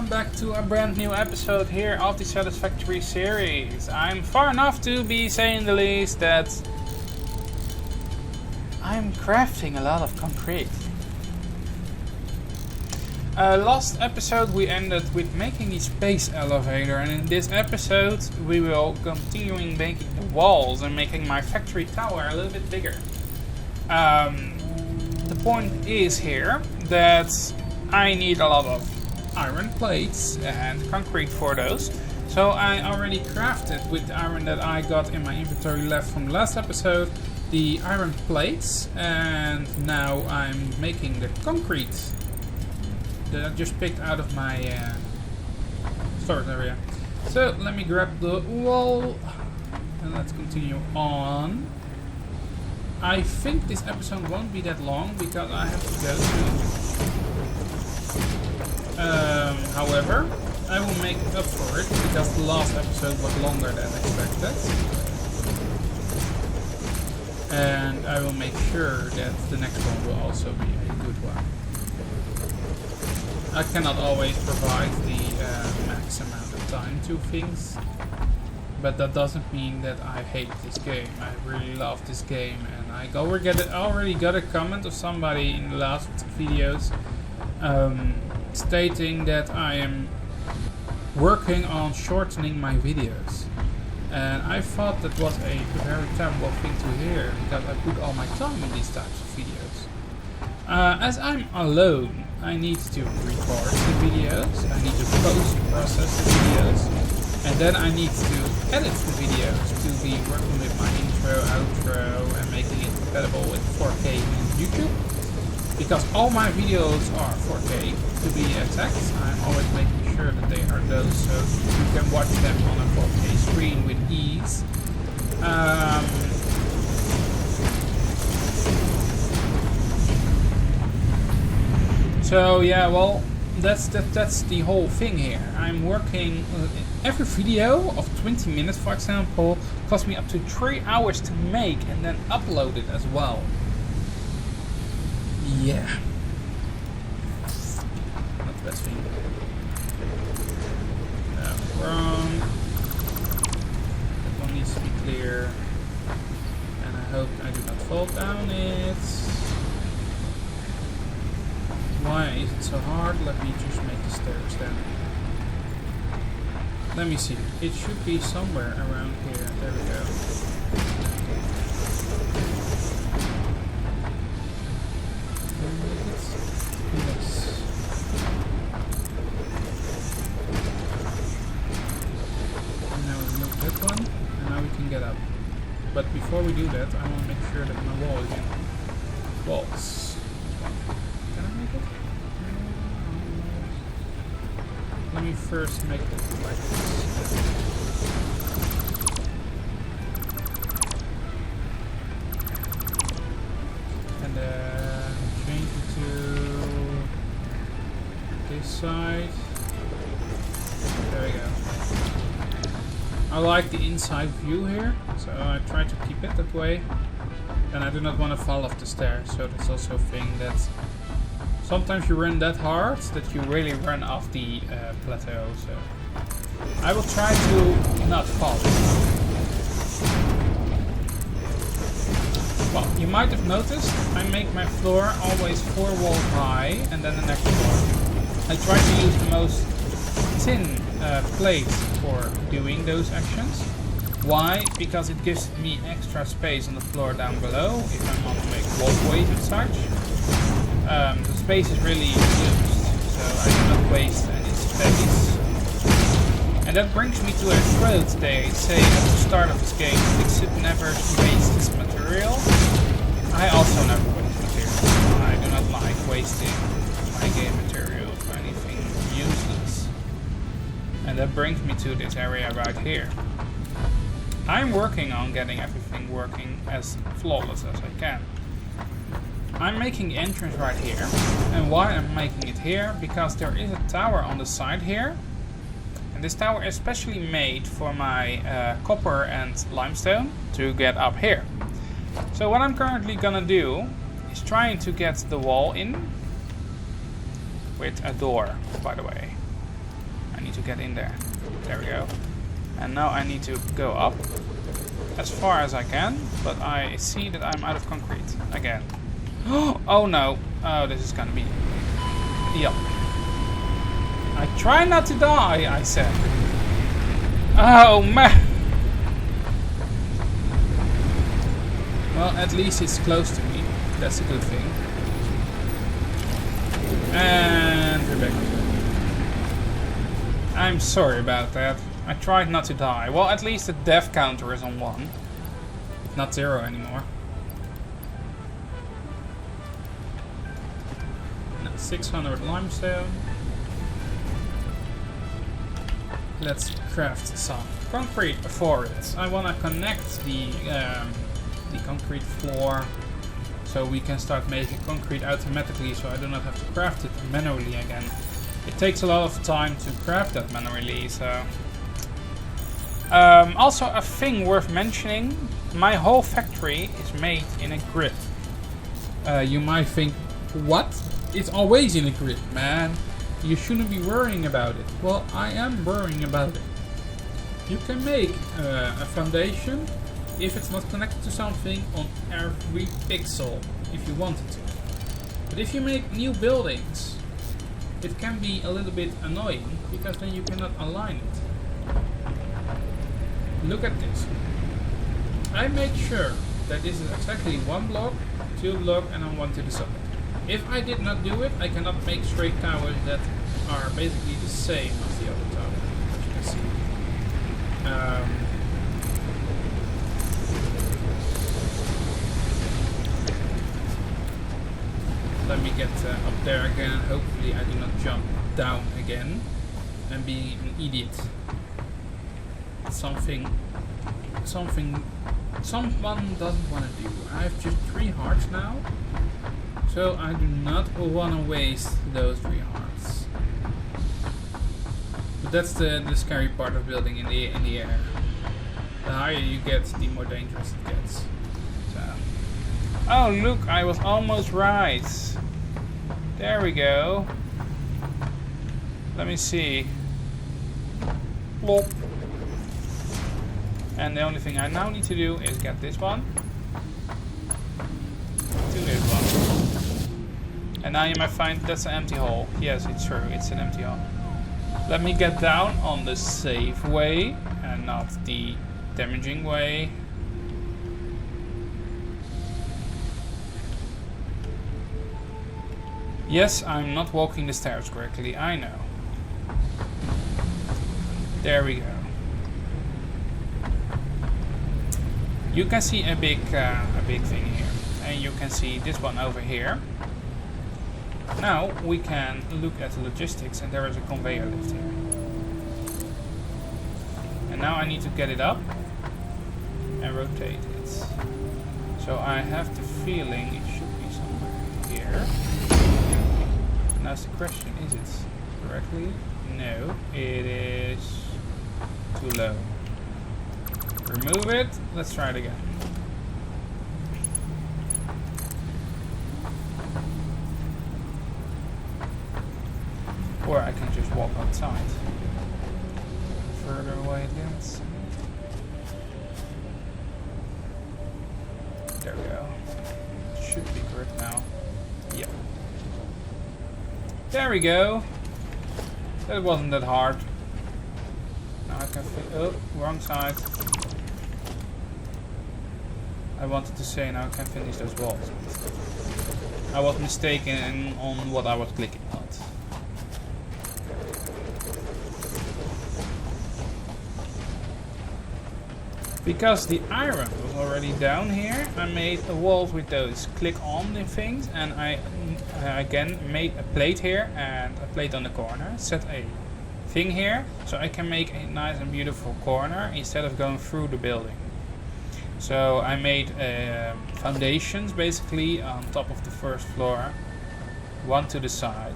welcome back to a brand new episode here of the Satisfactory series. I'm far enough to be saying the least that I'm crafting a lot of concrete. Last episode we ended with making the space elevator, and in this episode we will continuing making the walls and making my factory tower a little bit bigger. The point is here that I need a lot of iron plates and concrete for those. So I already crafted with the iron that I got in my inventory left from the last episode the iron plates, and now I'm making the concrete that I just picked out of my storage area. So let me grab the wall and let's continue on. I think this episode won't be that long because I have to go soon. However, I will make up for it because the last episode was longer than expected. And I will make sure that the next one will also be a good one. I cannot always provide the max amount of time to things, but that doesn't mean that I hate this game. I really love this game, and I already got a comment of somebody in the last videos stating that I am working on shortening my videos. And I thought that was a very terrible thing to hear because I put all my time in these types of videos. As I'm alone, I need to record the videos, I need to post-process the videos, and then I need to edit the videos to be working with my intro, outro, and making it compatible with 4K and YouTube. Because all my videos are 4K to be exact, I'm always making sure that they are those so you can watch them on a 4K screen with ease. So yeah, well, that's the whole thing here. I'm working every video of 20 minutes, for example, cost me up to 3 hours to make and then upload it as well. Yeah, not the best thing. No, wrong. That one needs to be clear, and I hope I do not fall down it. Why is it so hard? Let me just make the stairs then. Let me see. It should be somewhere around here. There we go. Yes. And now we remove that one, and now we can get up. But before we do that, I want to make sure that my wall is in. Walls. Can I make it? Let me first make it like this. And then change it to this side. There we go. I like the inside view here, so I try to keep it that way. And I do not want to fall off the stairs, so that's also a thing that sometimes you run that hard that you really run off the plateau. So I will try to not fall. Well, you might have noticed I make my floor always 4 walls high and then the next floor. I try to use the most thin plates for doing those actions. Why? Because it gives me extra space on the floor down below if I want to make walkways and such. The space is really used, so I do not waste any space. And that brings me to a quote they say at the start of this game: "You should never waste this material." I also never waste material. I do not like wasting my game material for anything useless. And that brings me to this area right here. I'm working on getting everything working as flawless as I can. I'm making the entrance right here, and why I'm making it here? Because there is a tower on the side here, and this tower is specially made for my copper and limestone to get up here. So what I'm currently gonna do is trying to get the wall in with a door, by the way. to get in there. There we go. And now I need to go up as far as I can, but I see that I'm out of concrete again. Oh no. Oh, this is gonna be... Yup. I try not to die, I said. Oh man. Well, at least it's close to me. That's a good thing. And we're back. I'm sorry about that. I tried not to die. Well, at least the death counter is on 1. Not 0 anymore. No, 600 limestone. Let's craft some concrete for it. I want to connect the concrete floor so we can start making concrete automatically, so I do not have to craft it manually again. It takes a lot of time to craft that manually, so... also a thing worth mentioning, my whole factory is made in a grid. You might think, what? It's always in a grid, man. You shouldn't be worrying about it. Well, I am worrying about it. You can make a foundation if it's not connected to something on every pixel, if you wanted to. But if you make new buildings, it can be a little bit annoying, because then you cannot align it. Look at this. I make sure that this is exactly 1 block, 2 block, and on 1 to the side. If I did not do it, I cannot make straight towers that are basically the same as the other tower, as you can see. Let me get up there again. Hopefully I do not jump down again and be an idiot. Someone doesn't want to do. I have just 3 hearts now, so I do not want to waste those 3 hearts. But that's the scary part of building in the air. The higher you get, the more dangerous it gets. So. Oh look, I was almost right. There we go. Let me see. Plop. And the only thing I now need to do is get this one to this one. And now you might find that's an empty hole. Yes, it's true, it's an empty hole. Let me get down on the safe way and not the damaging way. Yes, I'm not walking the stairs correctly, I know. There we go. You can see a big thing here, and you can see this one over here. Now we can look at the logistics, and there is a conveyor lift here. And now I need to get it up and rotate it. So I have the feeling it should be somewhere here. Now the question, is it correctly? No, it is too low. Remove it. Let's try it again. Or I can just walk outside. Further away it gets. There we go. Should be correct now. Yeah. There we go. That wasn't that hard. Now I can oh, wrong side. I wanted to say now I can finish those walls. I was mistaken on what I was clicking on. Because the iron was already down here, I made a wall with those click on the things, and I again made a plate here and a plate on the corner, set a thing here, so I can make a nice and beautiful corner instead of going through the building. So I made foundations basically on top of the first floor, 1 to the side,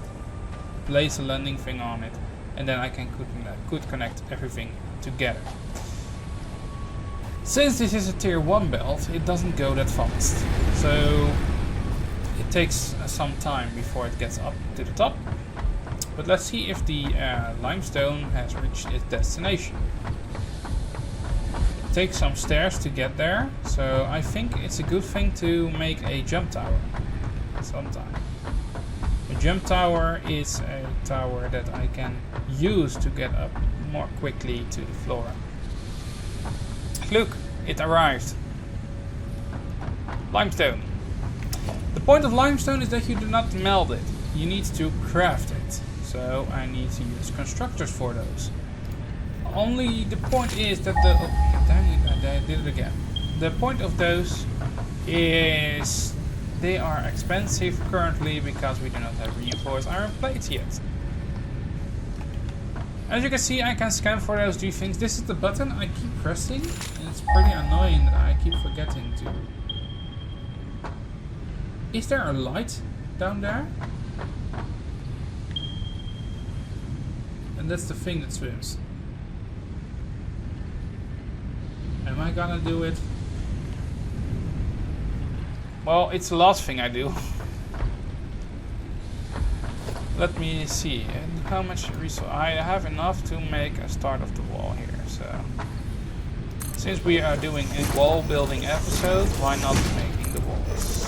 place a landing thing on it, and then I could connect everything together. Since this is a tier 1 belt, it doesn't go that fast, so it takes some time before it gets up to the top. But let's see if the limestone has reached its destination. It takes some stairs to get there, so I think it's a good thing to make a jump tower sometime. A jump tower is a tower that I can use to get up more quickly to the floor. Look, it arrived. Limestone. The point of limestone is that you do not melt it. You need to craft it. So I need to use constructors for those. Only the point is that the... Oh, dang it, I did it again. The point of those is they are expensive currently because we do not have reinforced iron plates yet. As you can see, I can scan for those G things. This is the button I keep pressing, and it's pretty annoying that I keep forgetting to. Is there a light down there? And that's the thing that swims. Am I gonna do it? Well, it's the last thing I do. Let me see. And how much resource? I have enough to make a start of the wall here. So, since we are doing a wall building episode, why not making the walls?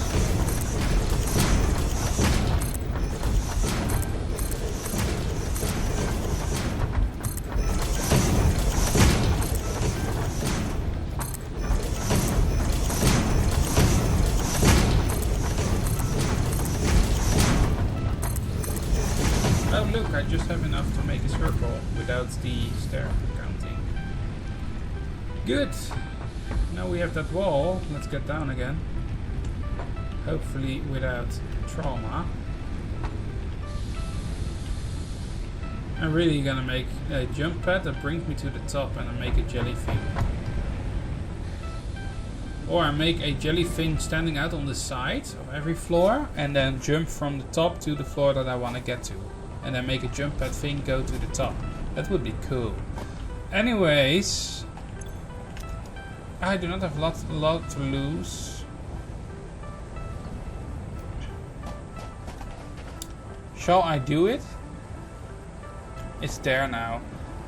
Oh look, I just have enough to make a circle without the stair counting. Good! Now we have that wall, let's get down again. Hopefully without trauma. I'm really gonna make a jump pad that brings me to the top and I make a jelly thing. Or I make a jelly thing standing out on the side of every floor and then jump from the top to the floor that I want to get to. And then make a jump pad thing go to the top. That would be cool. Anyways, I do not have a lot to lose. Shall I do it? It's there now.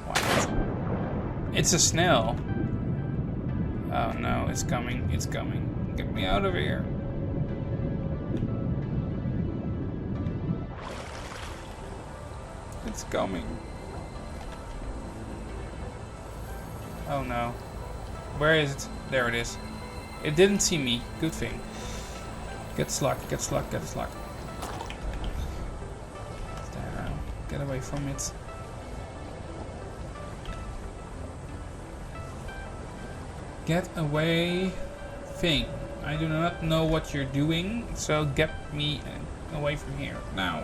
What? It's a snail. Oh no, it's coming, it's coming. Get me out of here. It's coming. Oh no. Where is it? There it is. It didn't see me. Good thing. Get slug, get slug, get slug. There. Get away from it. Get away thing. I do not know what you're doing, so get me away from here now.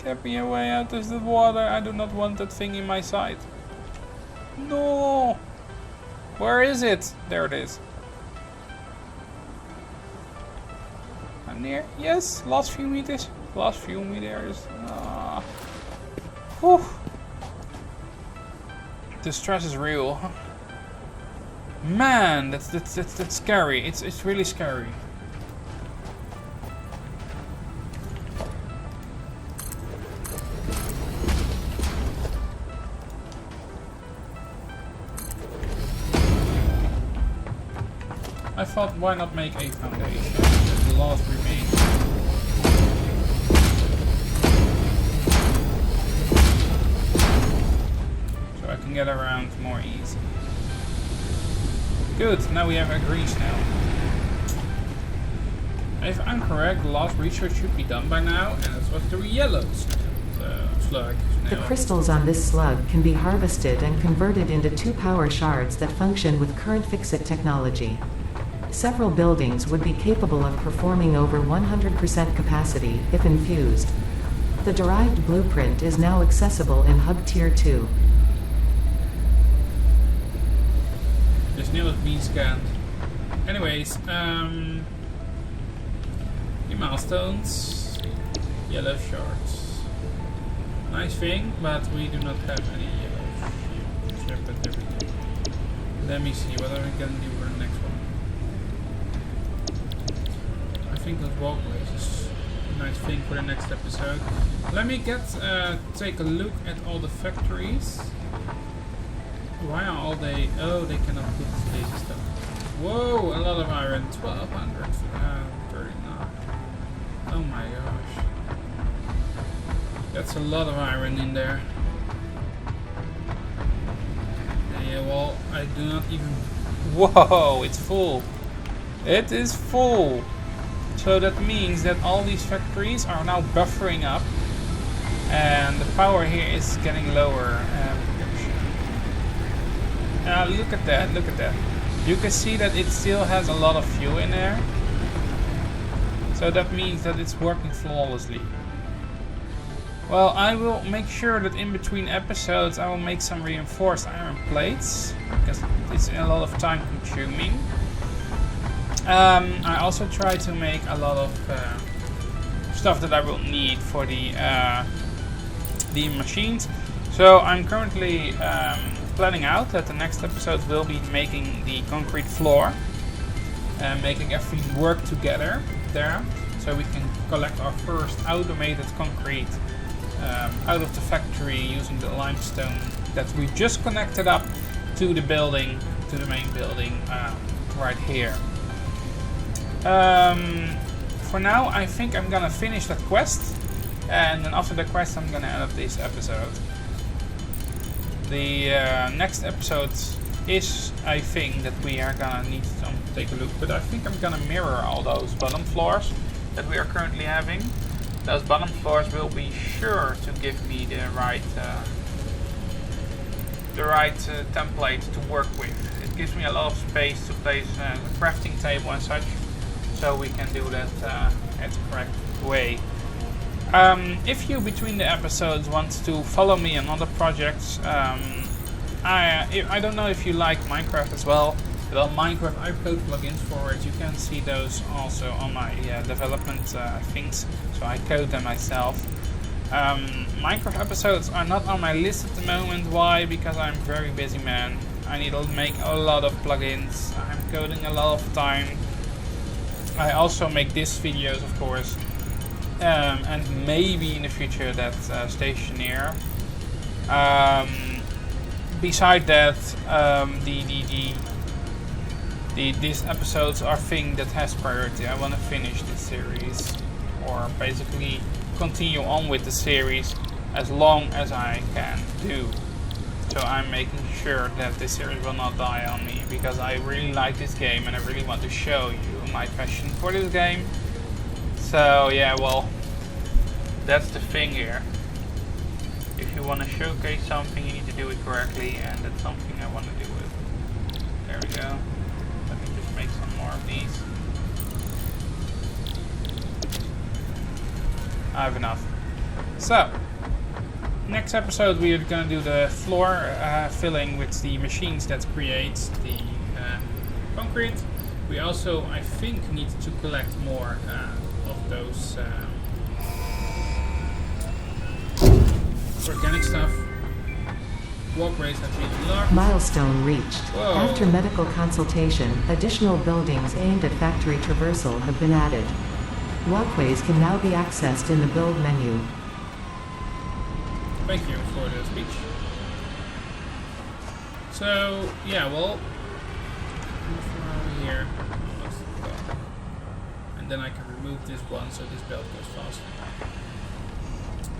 Get me away out of the water. I do not want that thing in my sight. No! Where is it? There it is. I'm near. Yes, last few meters. Last few meters. Ah. Whew. The stress is real. Man, that's scary. It's really scary. I thought, why not make a foundation? The last remains. So I can get around more easy. Good, now we have a green snail. If I'm correct, the last research should be done by now, and it was the yellow slug. The crystals on this slug can be harvested and converted into 2 power shards that function with current fix-it technology. Several buildings would be capable of performing over 100% capacity, if infused. The derived blueprint is now accessible in Hub Tier 2. This nail is being scanned. Anyways, the milestones, yellow shards. Nice thing, but we do not have any yellow. Let me see, what are we gonna do for the next one? I think those walkways is a nice thing for the next episode. Let me take a look at all the factories. Why are all they... Oh, they cannot put lazy stuff. Whoa, a lot of iron. 1239. Oh my gosh. That's a lot of iron in there. Yeah, well, I do not even... Whoa, it's full. It is full. So that means that all these factories are now buffering up. And the power here is getting lower. Look at that, look at that. You can see that it still has a lot of fuel in there. So that means that it's working flawlessly. Well, I will make sure that in between episodes I will make some reinforced iron plates, because it's a lot of time consuming. I also try to make a lot of stuff that I will need for the machines. So I'm currently planning out that the next episodes will be making the concrete floor and making everything work together there, so we can collect our first automated concrete out of the factory using the limestone that we just connected up to the building, to the main building right here. For now, I think I'm gonna finish that quest, and then after the quest I'm gonna end up this episode. The next episode is, I think, that we are gonna need to take a look, but I think I'm gonna mirror all those bottom floors that we are currently having. Those bottom floors will be sure to give me the right template to work with. It gives me a lot of space to place a crafting table and such, so we can do that at the correct way. If you, between the episodes, want to follow me on other projects, I don't know if you like Minecraft as well. Well, Minecraft, I code plugins for it. You can see those also on my development things, so I code them myself. Minecraft episodes are not on my list at the moment. Why? Because I'm a very busy man. I need to make a lot of plugins. I'm coding a lot of time. I also make these videos, of course. And maybe in the future that stationeer. Beside that, these episodes are things that has priority. I want to finish this series, or basically continue on with the series as long as I can do. So I'm making sure that this series will not die on me, because I really like this game and I really want to show you my passion for this game. So yeah, well, that's the thing here. If you want to showcase something, you need to do it correctly, and that's something I want to do with. There we go. Let me just make some more of these. I have enough. So, next episode we are going to do the floor filling with the machines that creates the concrete. We also, I think, need to collect more of those organic stuff. Walkways have been unlocked. Milestone reached. Whoa. After medical consultation, additional buildings aimed at factory traversal have been added. Walkways can now be accessed in the build menu. Thank you for the speech. So, yeah, well, over here, and then I can remove this one so this belt goes faster.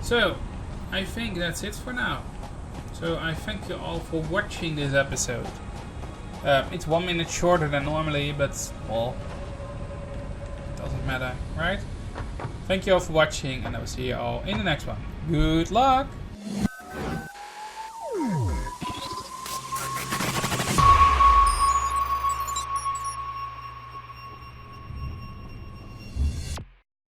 So, I think that's it for now. So I thank you all for watching this episode. It's 1 minute shorter than normally, but, well, doesn't matter, right? Thank you all for watching, and I will see you all in the next one. Good luck!